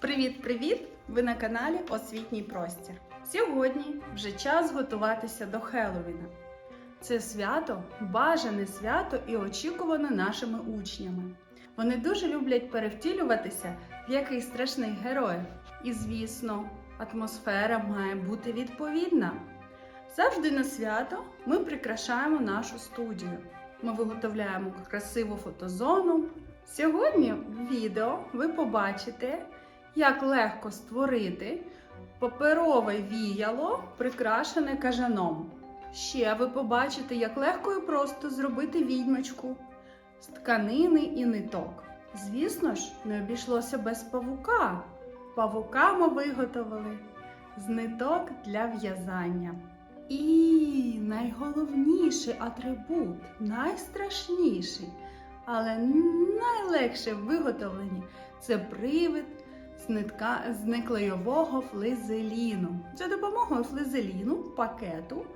Привіт-привіт! Ви на каналі Освітній простір. Сьогодні вже час готуватися до Хеллоуіна. Це свято, бажане свято і очікуване нашими учнями. Вони дуже люблять перевтілюватися в якийсь страшний герой. І, звісно, атмосфера має бути відповідна. Завжди на свято ми прикрашаємо нашу студію. Ми виготовляємо красиву фотозону. Сьогодні в відео ви побачите, як легко створити паперове віяло, прикрашене кажаном. Ще ви побачите, як легко і просто зробити відьмочку з тканини і ниток. Звісно ж, не обійшлося без павука. Павука ми виготовили з ниток для в'язання. І найголовніший атрибут, найстрашніший, але найлегше в виготовленні – це привид з неклейового флизеліну. За допомогою флизеліну, пакету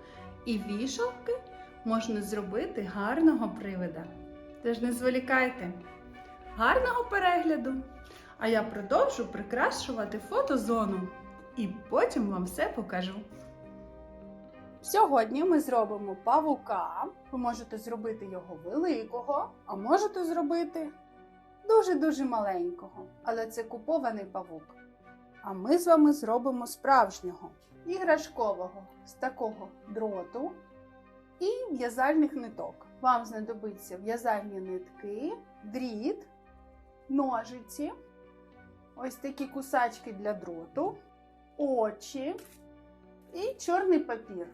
і вішалки можна зробити гарного привида. Тож не зволікайте! Гарного перегляду! А я продовжу прикрашувати фотозону і потім вам все покажу. Сьогодні ми зробимо павука. Ви можете зробити його великого, а можете зробити дуже-дуже маленького. Але це купований павук. А ми з вами зробимо справжнього, іграшкового, з такого дроту і в'язальних ниток. Вам знадобиться в'язальні нитки, дріт, ножиці, ось такі кусачки для дроту, очі і чорний папір.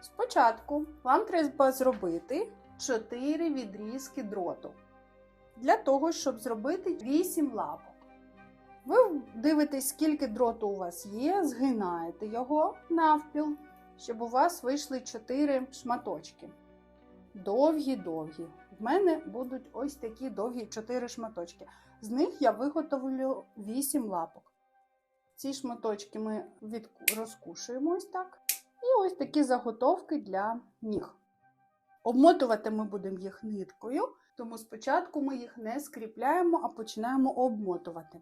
Спочатку вам треба зробити 4 відрізки дроту. Для того, щоб зробити 8 лапок. Ви дивитесь, скільки дроту у вас є, згинаєте його навпіл, щоб у вас вийшли 4 шматочки. Довгі-довгі. В мене будуть ось такі довгі 4 шматочки. З них я виготовлю 8 лапок. Ці шматочки ми розкушуємо ось так. І ось такі заготовки для ніг. Обмотувати ми будемо їх ниткою, тому спочатку ми їх не скріпляємо, а починаємо обмотувати.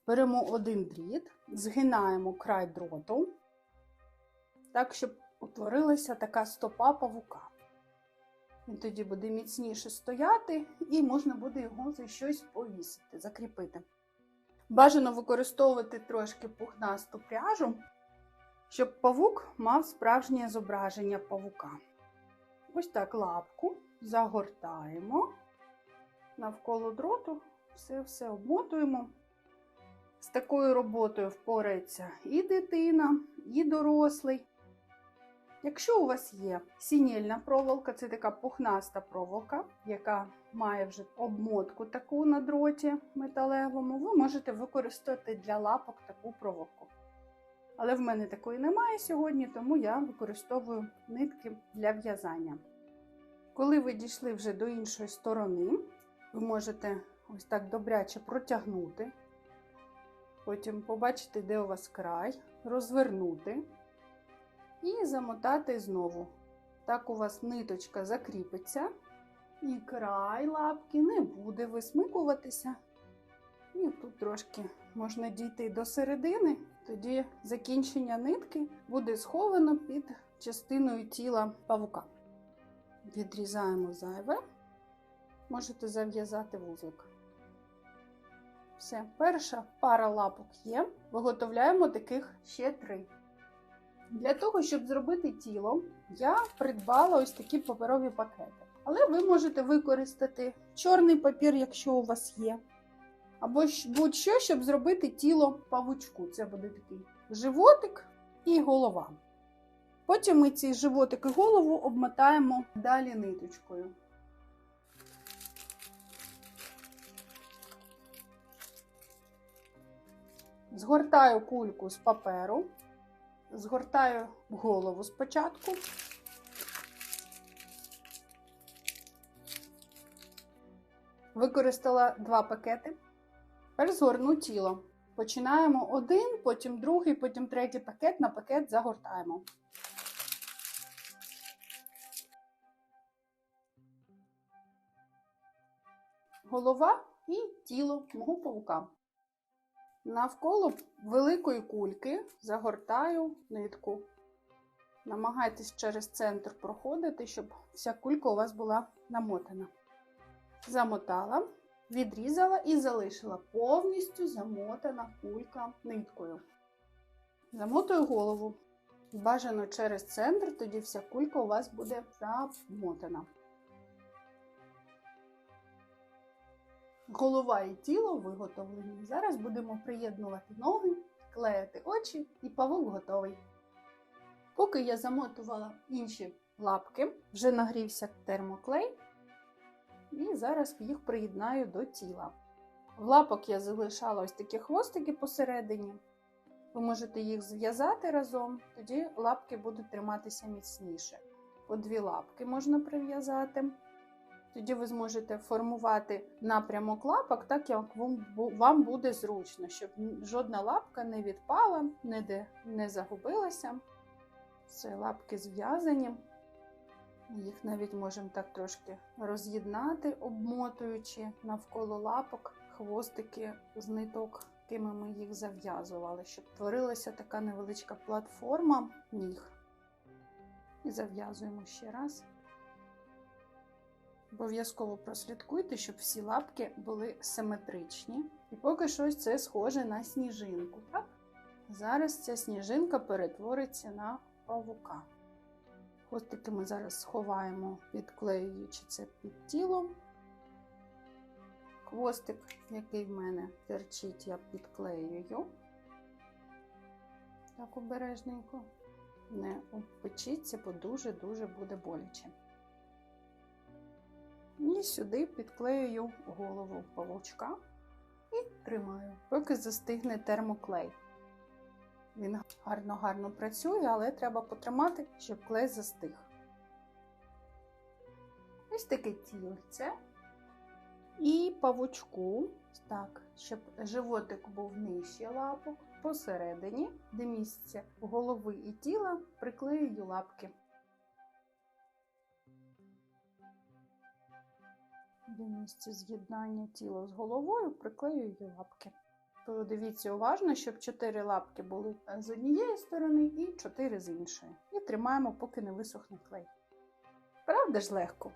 Беремо один дріт, згинаємо край дроту, так, щоб утворилася така стопа павука. Він тоді буде міцніше стояти і можна буде його за щось повісити, закріпити. Бажано використовувати трошки пухнасту пряжу, щоб павук мав справжнє зображення павука. Ось так лапку загортаємо навколо дроту, все обмотуємо. З такою роботою впорається і дитина, і дорослий. Якщо у вас є сінільна проволока, це така пухнаста проволока, яка має вже обмотку таку на дроті металевому, ви можете використати для лапок таку проволоку. Але в мене такої немає сьогодні, тому я використовую нитки для в'язання. Коли ви дійшли вже до іншої сторони, ви можете ось так добряче протягнути. Потім побачити, де у вас край, розвернути і замотати знову. Так у вас ниточка закріпиться і край лапки не буде висмикуватися. І тут трошки можна дійти до середини, тоді закінчення нитки буде сховано під частиною тіла павука. Відрізаємо зайве, можете зав'язати вузлик. Все, перша пара лапок є, виготовляємо таких ще 3. Для того, щоб зробити тіло, я придбала ось такі паперові пакети. Але ви можете використати чорний папір, якщо у вас є. Або будь-що, щоб зробити тіло павучку. Це буде такий животик і голова. Потім ми ці животик і голову обмотаємо далі ниточкою. Згортаю кульку з паперу, згортаю голову спочатку. Використала 2 пакети. Тепер згорну тіло. Починаємо один, потім другий, потім третій пакет, на пакет загортаємо. Голова і тіло мого павука. Навколо великої кульки загортаю нитку. Намагайтесь через центр проходити, щоб вся кулька у вас була намотана. Замотала, відрізала і залишила повністю замотана кулька ниткою. Замотую голову. Бажано через центр, тоді вся кулька у вас буде замотана. Голова і тіло виготовлені. Зараз будемо приєднувати ноги, клеїти очі і павук готовий. Поки я замотувала інші лапки, вже нагрівся термоклей і зараз їх приєднаю до тіла. В лапок я залишала ось такі хвостики посередині. Ви можете їх зв'язати разом, тоді лапки будуть триматися міцніше. По 2 лапки можна прив'язати. Тоді ви зможете формувати напрямок лапок так, як вам буде зручно, щоб жодна лапка не відпала, ніде не загубилася. Все, лапки зв'язані. Їх навіть можемо так трошки роз'єднати, обмотуючи навколо лапок хвостики з ниток, якими ми їх зав'язували, щоб творилася така невеличка платформа ніг. І зав'язуємо ще раз. Обов'язково прослідкуйте, щоб всі лапки були симетричні. І поки що це схоже на сніжинку. Так? Зараз ця сніжинка перетвориться на павука. Хвостики ми зараз сховаємо, підклеюючи це під тілом. Хвостик, який в мене терчить, я підклеюю. Так обережненько. Не обпечіться, бо дуже-дуже буде боляче. І сюди підклеюю голову павучка і тримаю, поки застигне термоклей. Він гарно так але треба потримати, щоб клей застиг. Ось таке тільце. І павучку, так, щоб животик був нижче лапок, посередині, де місце голови і тіла, приклеюю лапки. До місця з'єднання тіла з головою приклеюю лапки. Подивіться уважно, щоб 4 лапки були з однієї сторони і 4 з іншої. І тримаємо, поки не висохне клей. Правда ж легко?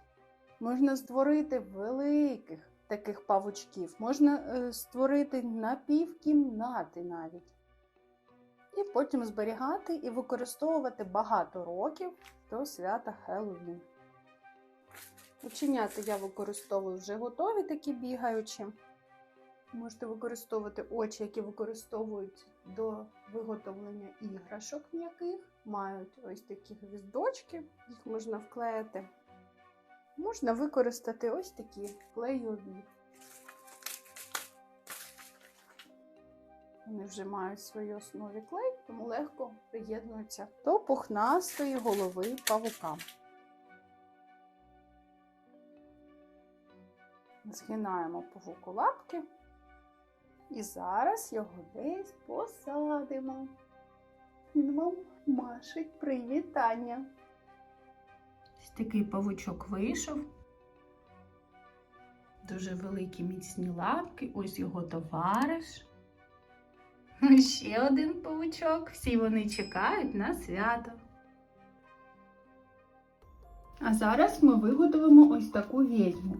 Можна створити великих таких павучків. Можна створити на півкімнати навіть. І потім зберігати і використовувати багато років до свята Хеллоуін. Оченята я використовую вже готові, такі бігаючі. Можете використовувати очі, які використовують до виготовлення іграшок м'яких. Мають ось такі гвіздочки, їх можна вклеїти. Можна використати ось такі клейові. Вони вже мають в своїй основі клей, тому легко приєднуються до пухнастої голови павука. Згинаємо павуку лапки. І зараз його десь посадимо. Він вам машить привітання. Ось такий павучок вийшов. Дуже великі міцні лапки. Ось його товариш. Ще один павучок. Всі вони чекають на свято. А зараз ми виготовимо ось таку відьму.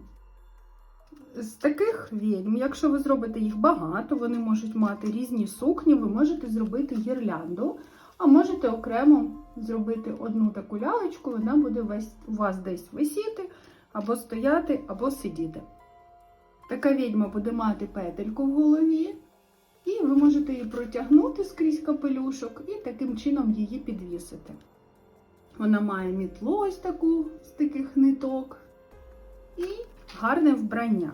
З таких відьм, якщо ви зробите їх багато, вони можуть мати різні сукні, ви можете зробити гірлянду, а можете окремо зробити одну таку лялечку, вона буде у вас десь висіти, або стояти, або сидіти. Така відьма буде мати петельку в голові, і ви можете її протягнути скрізь капелюшок і таким чином її підвісити. Вона має мітлу ось таку з таких ниток і гарне вбрання.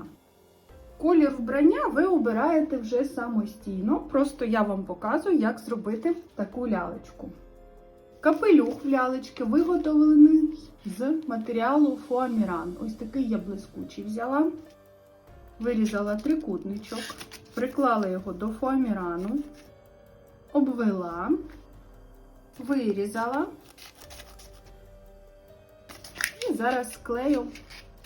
Колір вбрання ви обираєте вже самостійно, просто я вам показую, як зробити таку лялечку. Капелюх лялечки виготовлений з матеріалу фоаміран. Ось такий я блискучий взяла. Вирізала трикутничок, приклала його до фоамірану, обвела, вирізала і зараз склею,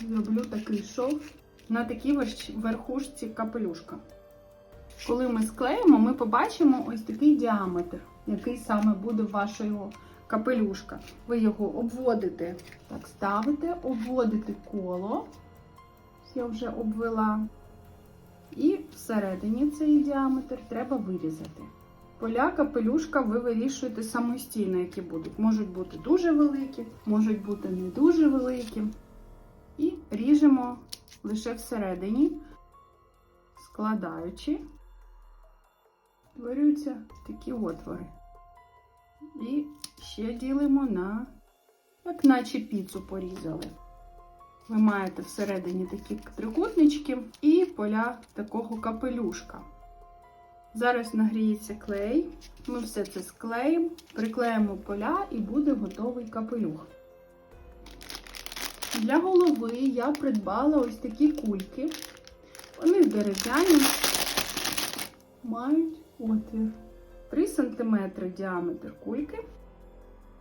зроблю такий шов на такій верхушці капелюшка. Коли ми склеїмо, ми побачимо ось такий діаметр, який саме буде вашого капелюшка. Ви його обводите, так ставите, обводите коло, я вже обвела, і всередині цей діаметр треба вирізати. Поля капелюшка ви вирішуєте самостійно, які будуть. Можуть бути дуже великі, можуть бути не дуже великі. І ріжемо лише всередині, складаючи, створюються такі отвори. І ще ділимо на, як наче піцу порізали. Ви маєте всередині такі трикутнички і поля такого капелюшка. Зараз нагріється клей, ми все це склеїмо, приклеїмо поля і буде готовий капелюх. Для голови я придбала ось такі кульки. Вони дерев'яні, мають отвір. 3 см діаметр кульки.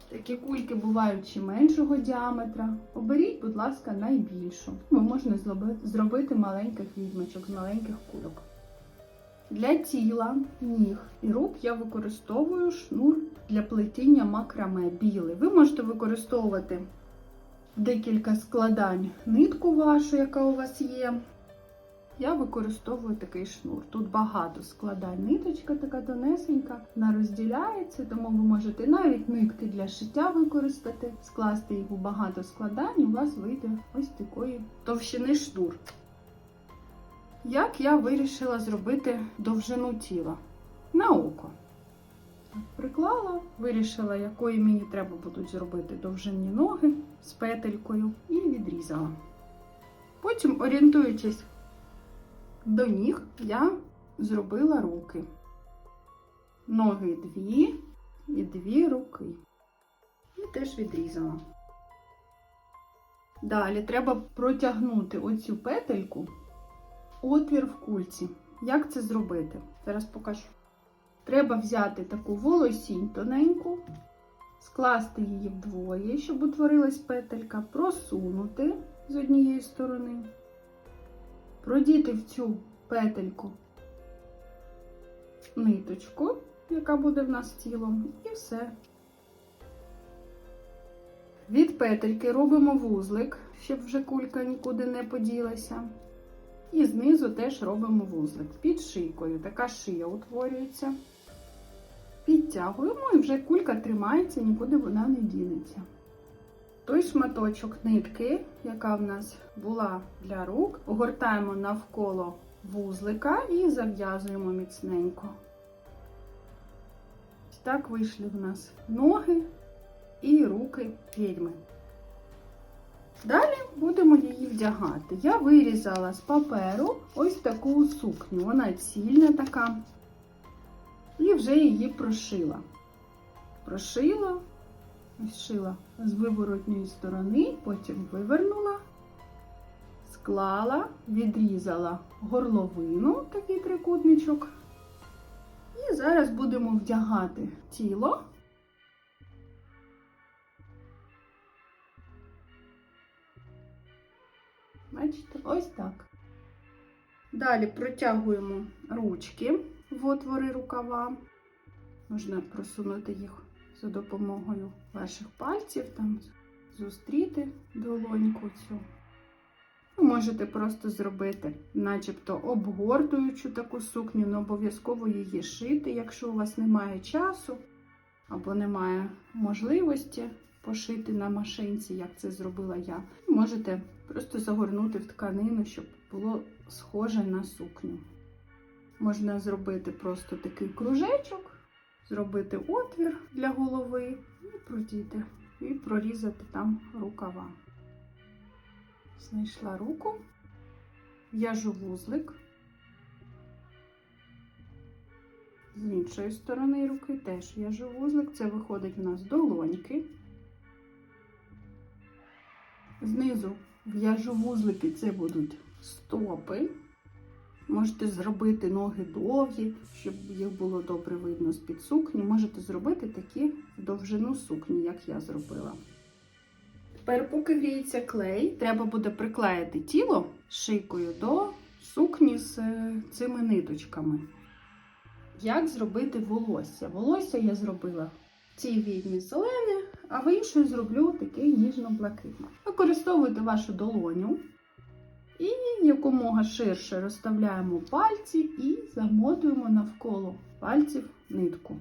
Такі кульки бувають ще меншого діаметра. Оберіть, будь ласка, найбільшу. Можна зробити маленьких відьмочок з маленьких кульок. Для тіла, ніг і рук я використовую шнур для плетіння макраме білий. Ви можете використовувати декілька складань нитку вашу, яка у вас є. Я використовую такий шнур. Тут багато складань. Ниточка така тонесенька, вона розділяється, тому ви можете навіть нитки для шиття використати, скласти їх у багато складань, і у вас вийде ось такої товщини шнур. Як я вирішила зробити довжину тіла? На око. Приклала, вирішила, якої мені треба будуть зробити довжинні ноги з петелькою, і відрізала. Потім, орієнтуючись до ніг, я зробила руки. Ноги 2 і 2 руки. І теж відрізала. Далі треба протягнути оцю петельку, отвір в кульці. Як це зробити? Зараз покажу. Треба взяти таку волосінь тоненьку, скласти її вдвоє, щоб утворилась петелька, просунути з однієї сторони, продіти в цю петельку ниточку, яка буде в нас тілом, і все. Від петельки робимо вузлик, щоб вже кулька нікуди не поділася. І знизу теж робимо вузлик. Під шийкою така шия утворюється. Підтягуємо, і вже кулька тримається, нікуди вона не дінеться. Той шматочок нитки, яка в нас була для рук, огортаємо навколо вузлика і зав'язуємо міцненько. Ось так вийшли в нас ноги і руки відьми. Далі будемо її вдягати. Я вирізала з паперу ось таку сукню. Вона цільна така. І вже її прошила. Прошила, шила з виворотньої сторони, потім вивернула, склала, відрізала горловину, такий трикутничок. І зараз будемо вдягати тіло. Бачите, ось так. Далі протягуємо ручки в отвори рукава. Можна просунути їх за допомогою ваших пальців, там зустріти долоньку цю. Ви можете просто зробити начебто обгортуючу таку сукню, не обов'язково її шити, якщо у вас немає часу або немає можливості пошити на машинці, як це зробила я. Можете просто загорнути в тканину, щоб було схоже на сукню. Можна зробити просто такий кружечок, зробити отвір для голови і продіти, і прорізати там рукава. Знайшла руку, в'яжу вузлик. З іншої сторони руки теж в'яжу вузлик. Це виходить у нас долоньки. Знизу в'яжу вузлики, це будуть стопи. Можете зробити ноги довгі, щоб їх було добре видно з-під сукні. Можете зробити такі в довжину сукні, як я зробила. Тепер, поки гріється клей, треба буде приклеїти тіло шийкою до сукні з цими ниточками. Як зробити волосся? Волосся я зробила в цій відьмі зелене, а в іншій зроблю таке ніжно-блакитне. Використовуйте вашу долоню і якомога ширше розставляємо пальці і замотуємо навколо пальців нитку.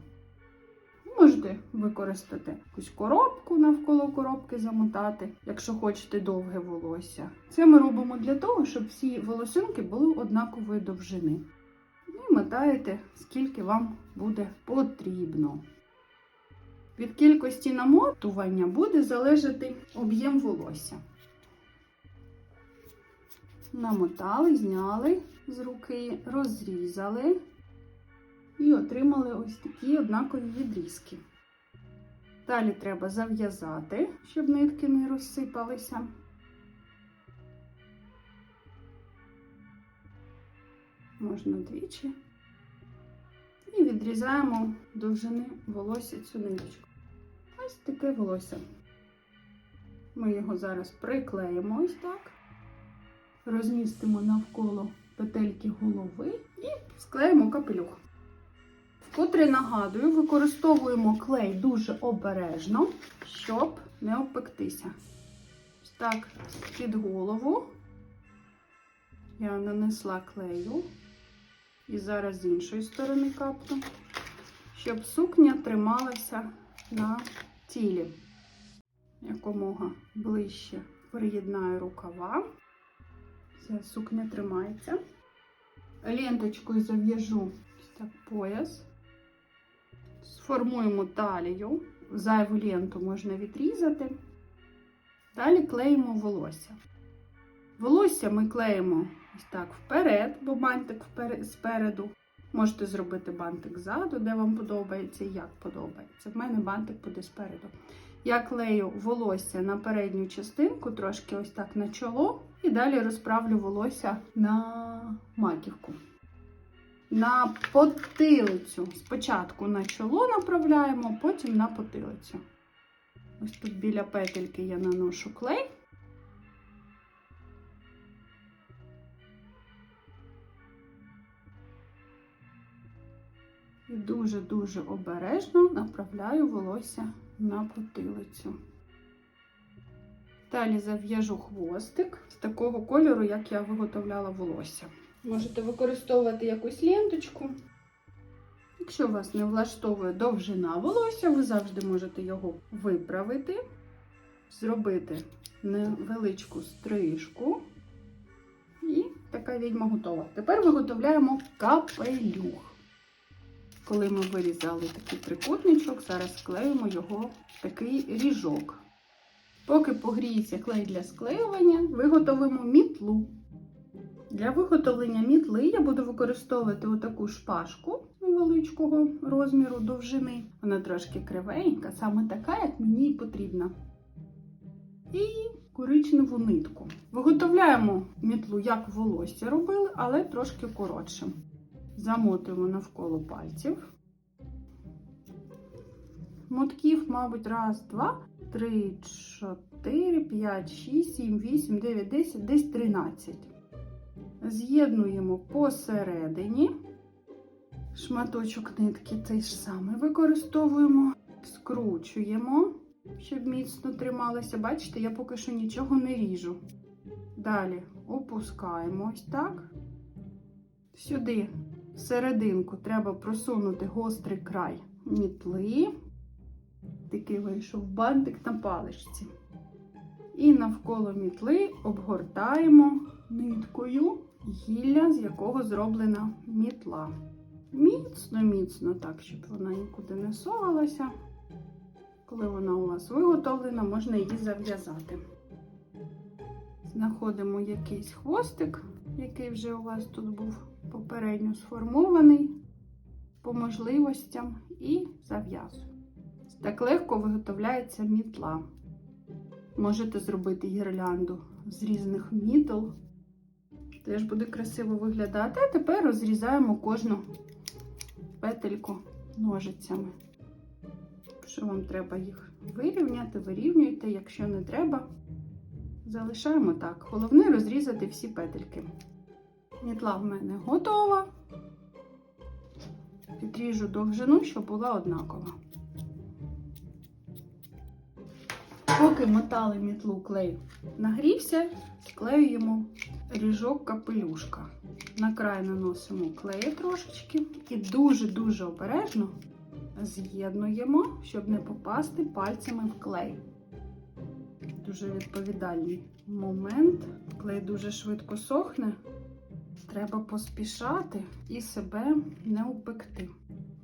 Можете використати якусь коробку, навколо коробки замотати, якщо хочете довге волосся. Це ми робимо для того, щоб всі волосинки були однакової довжини. І мотаєте, скільки вам буде потрібно. Від кількості намотування буде залежати об'єм волосся. Намотали, зняли з руки, розрізали і отримали ось такі однакові відрізки. Далі треба зав'язати, щоб нитки не розсипалися. Можна двічі. І відрізаємо довжини волосся цю ниточку. Ось таке волосся. Ми його зараз приклеїмо ось так. Розмістимо навколо петельки голови і склеїмо капелюх. Вкотре нагадую, використовуємо клей дуже обережно, щоб не обпектися. Ось так, під голову я нанесла клею. І зараз з іншої сторони капну, щоб сукня трималася на тілі. Якомога ближче приєднаю рукава. Все, сукня тримається. Ленточкою зав'яжу ось так пояс. Сформуємо талію. Зайву ленту можна відрізати. Далі клеїмо волосся. Волосся ми клеїмо ось так вперед, бо бантик спереду. Можете зробити бантик ззаду, де вам подобається і як подобається. В мене бантик буде спереду. Я клею волосся на передню частинку, трошки ось так на чоло. І далі розправлю волосся на маківку. На потилицю. Спочатку на чоло направляємо, потім на потилицю. Ось тут біля петельки я наношу клей. І дуже-дуже обережно направляю волосся на потилицю. Далі зав'яжу хвостик з такого кольору, як я виготовляла волосся. Можете використовувати якусь ленточку. Якщо вас не влаштовує довжина волосся, ви завжди можете його виправити, зробити невеличку стрижку. І така відьма готова. Тепер виготовляємо капелюх. Коли ми вирізали такий трикутничок, зараз склеїмо його в такий ріжок. Поки погріється клей для склеювання, виготовимо мітлу. Для виготовлення мітли я буду використовувати отаку шпажку невеличкого розміру довжини. Вона трошки кривенька, саме така, як мені і потрібна. І коричневу нитку. Виготовляємо мітлу, як волосся робили, але трошки коротшим. Замотуємо навколо пальців. Мотків, мабуть, 1, 2, 3, 4, 5, 6, 7, 8, 9, 10, десь 13. З'єднуємо посередині. Шматочок нитки той ж самий використовуємо. Скручуємо, щоб міцно трималося. Бачите, я поки що нічого не ріжу. Далі опускаємо ось так. Сюди всерединку треба просунути гострий край мітли. Такий вийшов бантик на паличці. І навколо мітли обгортаємо ниткою гілля, з якого зроблена мітла. Міцно-міцно так, щоб вона нікуди не совалася. Коли вона у вас виготовлена, можна її зав'язати. Знаходимо якийсь хвостик, який вже у вас тут був попередньо сформований по можливостям, і зав'язуємо. Так легко виготовляється мітла. Можете зробити гірлянду з різних мітл. Теж буде красиво виглядати. А тепер розрізаємо кожну петельку ножицями. Якщо вам треба їх вирівняти, вирівнюйте. Якщо не треба, залишаємо так. Головне розрізати всі петельки. Мітла в мене готова. Підріжу довжину, щоб була однакова. Поки мотали мітлу, клей нагрівся, склеюємо ріжок капелюшка. На край наносимо клею трошечки і дуже-дуже обережно з'єднуємо, щоб не попасти пальцями в клей. Дуже відповідальний момент. Клей дуже швидко сохне. Треба поспішати і себе не упекти.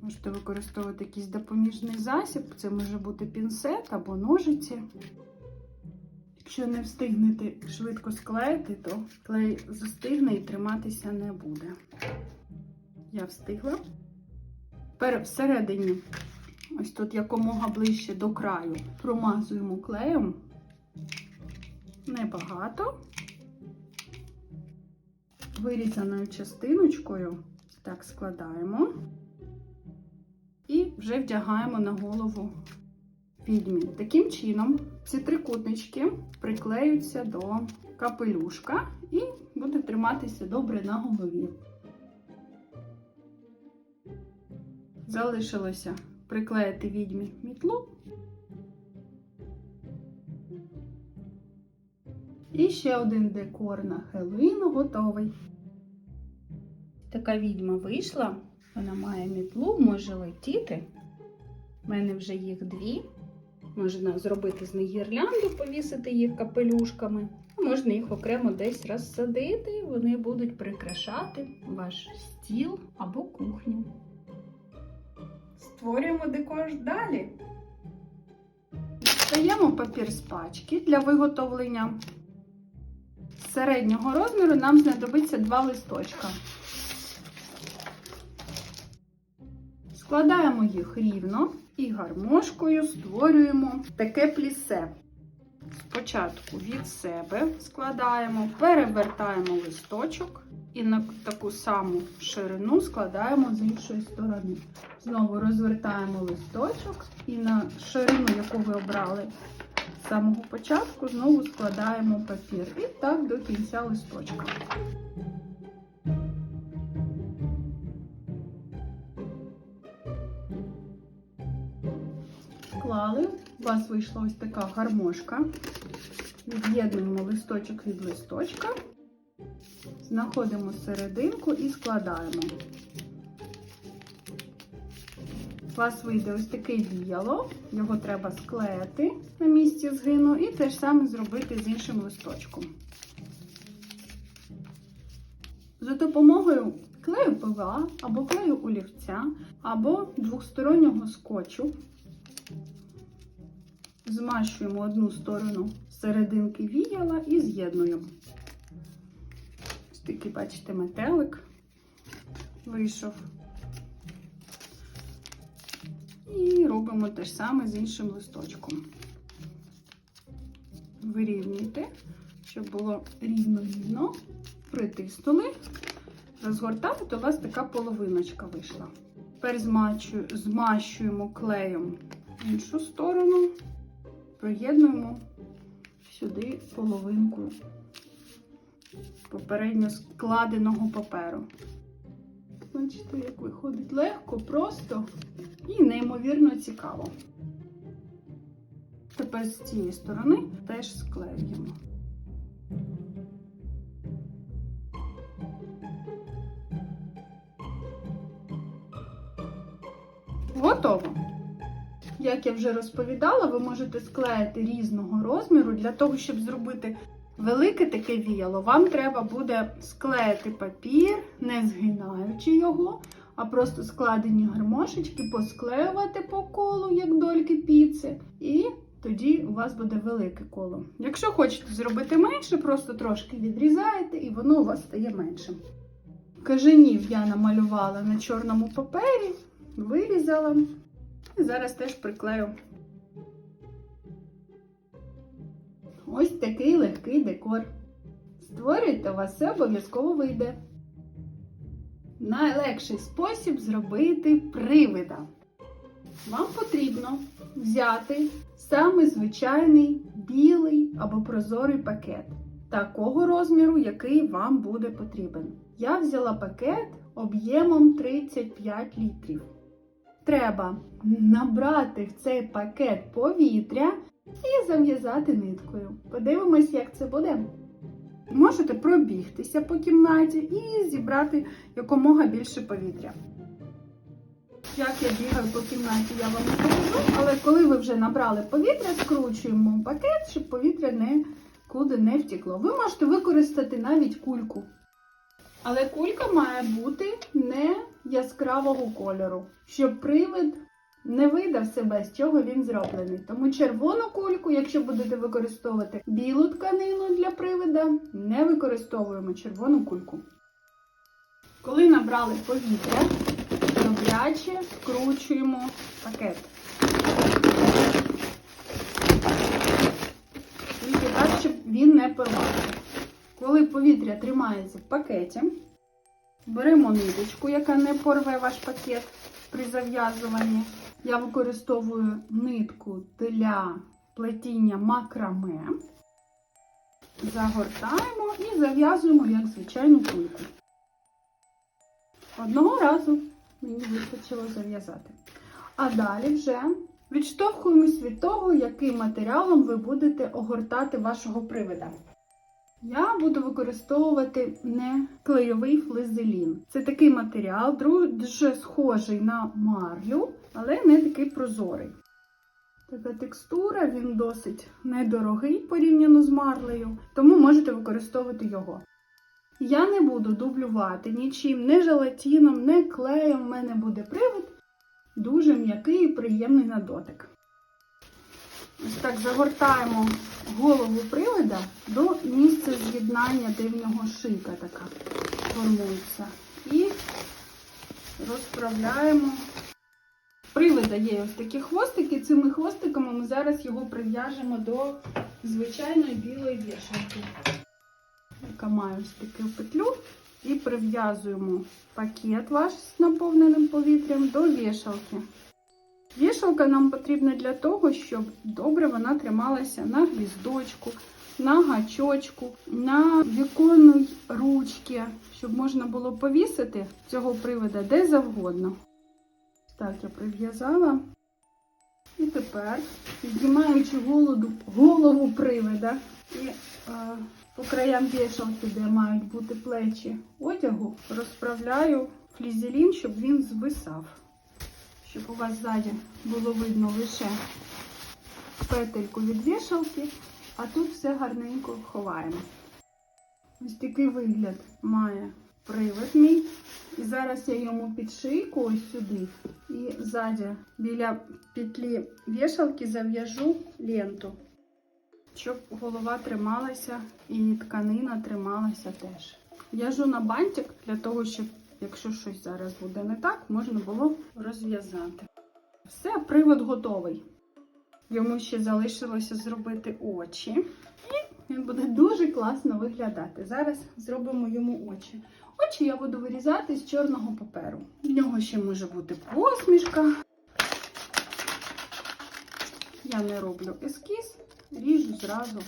Можете використовувати якийсь допоміжний засіб. Це може бути пінцет або ножиці. Якщо не встигнете швидко склеїти, то клей застигне і триматися не буде. Я встигла. Тепер всередині, ось тут якомога ближче до краю, промазуємо клеєм. Небагато. Вирізаною частиночкою так складаємо. І вже вдягаємо на голову відьмі. Таким чином ці трикутнички приклеються до капелюшка і буде триматися добре на голові. Залишилося приклеїти відьмі мітлу. І ще один декор на Хеллоуін готовий. Така відьма вийшла. Вона має мітлу, може летіти. У мене вже їх 2. Можна зробити з них гірлянду, повісити їх капелюшками. А можна їх окремо десь розсадити, вони будуть прикрашати ваш стіл або кухню. Створюємо декор далі. Дістаємо папір з пачки для виготовлення. З середнього розміру нам знадобиться 2 листочка. Складаємо їх рівно і гармошкою створюємо таке плісе. Спочатку від себе складаємо, перевертаємо листочок і на таку саму ширину складаємо з іншої сторони. Знову розвертаємо листочок і на ширину, яку ви обрали з самого початку, знову складаємо папір. І так до кінця листочка. Склали, у вас вийшла ось така гармошка. Від'єднуємо листочок від листочка, знаходимо серединку і складаємо. У вас вийде ось таке віяло, його треба склеїти на місці згину і те ж саме зробити з іншим листочком. За допомогою клею ПВА або клею олівця, або двостороннього скотчу змащуємо одну сторону серединки віяла і з'єднуємо. Ось такий, бачите, метелик вийшов. І робимо те ж саме з іншим листочком. Вирівнюйте, щоб було рівно-рівно. Притиснули, розгортали, то у вас така половиночка вийшла. Тепер змащуємо клеєм іншу сторону, приєднуємо сюди половинку попередньо складеного паперу. Бачите, як виходить легко, просто і неймовірно цікаво. Тепер з цієї сторони теж склеюємо. Готово! Як я вже розповідала, ви можете склеїти різного розміру. Для того, щоб зробити велике таке віяло, вам треба буде склеїти папір, не згинаючи його, а просто складені гармошечки посклеювати по колу, як дольки піци, і тоді у вас буде велике коло. Якщо хочете зробити менше, просто трошки відрізаєте, і воно у вас стає меншим. Кажанів я намалювала на чорному папері, вирізала. І зараз теж приклею. Ось такий легкий декор. Створюйте, у вас все обов'язково вийде. Найлегший спосіб зробити привида. Вам потрібно взяти самий звичайний білий або прозорий пакет. Такого розміру, який вам буде потрібен. Я взяла пакет об'ємом 35 літрів. Треба набрати в цей пакет повітря і зав'язати ниткою. Подивимось, як це буде. Можете пробігтися по кімнаті і зібрати якомога більше повітря. Як я бігаю по кімнаті, я вам не покажу, але коли ви вже набрали повітря, скручуємо пакет, щоб повітря нікуди не втекло. Ви можете використати навіть кульку. Але кулька має бути не яскравого кольору, щоб привид не видав себе, з чого він зроблений. Тому червону кульку, якщо будете використовувати білу тканину для привида, не використовуємо червону кульку. Коли набрали повітря, добряче скручуємо пакет. Тільки так, щоб він не порвався. Коли повітря тримається в пакеті, беремо ниточку, яка не порве ваш пакет при зав'язуванні. Я використовую нитку для плетіння макраме. Загортаємо і зав'язуємо, як звичайну кульку. Одного разу мені вистачило зав'язати. А далі вже відштовхуємось від того, яким матеріалом ви будете огортати вашого привида. Я буду використовувати не клейовий флизелін. Це такий матеріал, дуже схожий на марлю, але не такий прозорий. Така текстура, він досить недорогий порівняно з марлею, тому можете використовувати його. Я не буду дублювати нічим, не желатином, не клеєм. У мене буде привид дуже м'який і приємний на дотик. Ось так загортаємо голову привида до місця з'єднання, де в нього шийка така формується. І розправляємо. Привида є ось такі хвостики. Цими хвостиками ми зараз його прив'яжемо до звичайної білої вішалки, яка має ось таку петлю. І прив'язуємо пакет ваш з наповненим повітрям до вішалки. Вішалка нам потрібна для того, щоб добре вона трималася на гвіздочку, на гачочку, на віконній ручці, щоб можна було повісити цього привида де завгодно. Так, я прив'язала. І тепер, піднімаючи голову привида і по краям вішалки, де мають бути плечі одягу, розправляю флізелін, щоб він звисав. Щоб у вас ззаді було видно лише петельку від вішалки, а тут все гарненько ховаємо. Ось такий вигляд має привид мій. І зараз я йому під шийку ось сюди і ззаді біля петлі вішалки зав'яжу ленту, щоб голова трималася і тканина трималася теж. В'яжу на бантик для того, щоб якщо щось зараз буде не так, можна було розв'язати. Все, привид готовий. Йому ще залишилося зробити очі. І він буде дуже класно виглядати. Зараз зробимо йому очі. Очі я буду вирізати з чорного паперу. В нього ще може бути посмішка. Я не роблю ескіз, ріжу зразу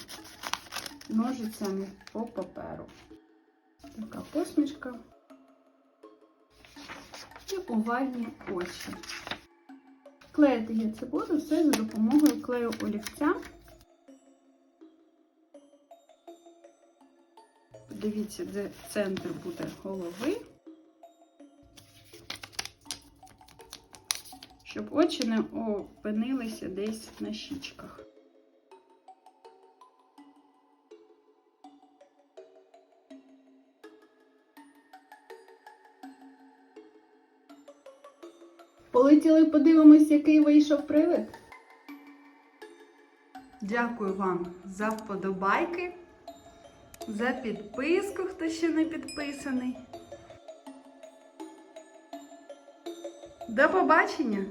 ножицями по паперу. Така посмішка. І овальні очі. Клеїти я це буду все за допомогою клею олівця. Дивіться, де центр буде голови, щоб очі не опинилися десь на щічках. Полетіли, подивимось, який вийшов привид. Дякую вам за вподобайки, за підписку, хто ще не підписаний. До побачення!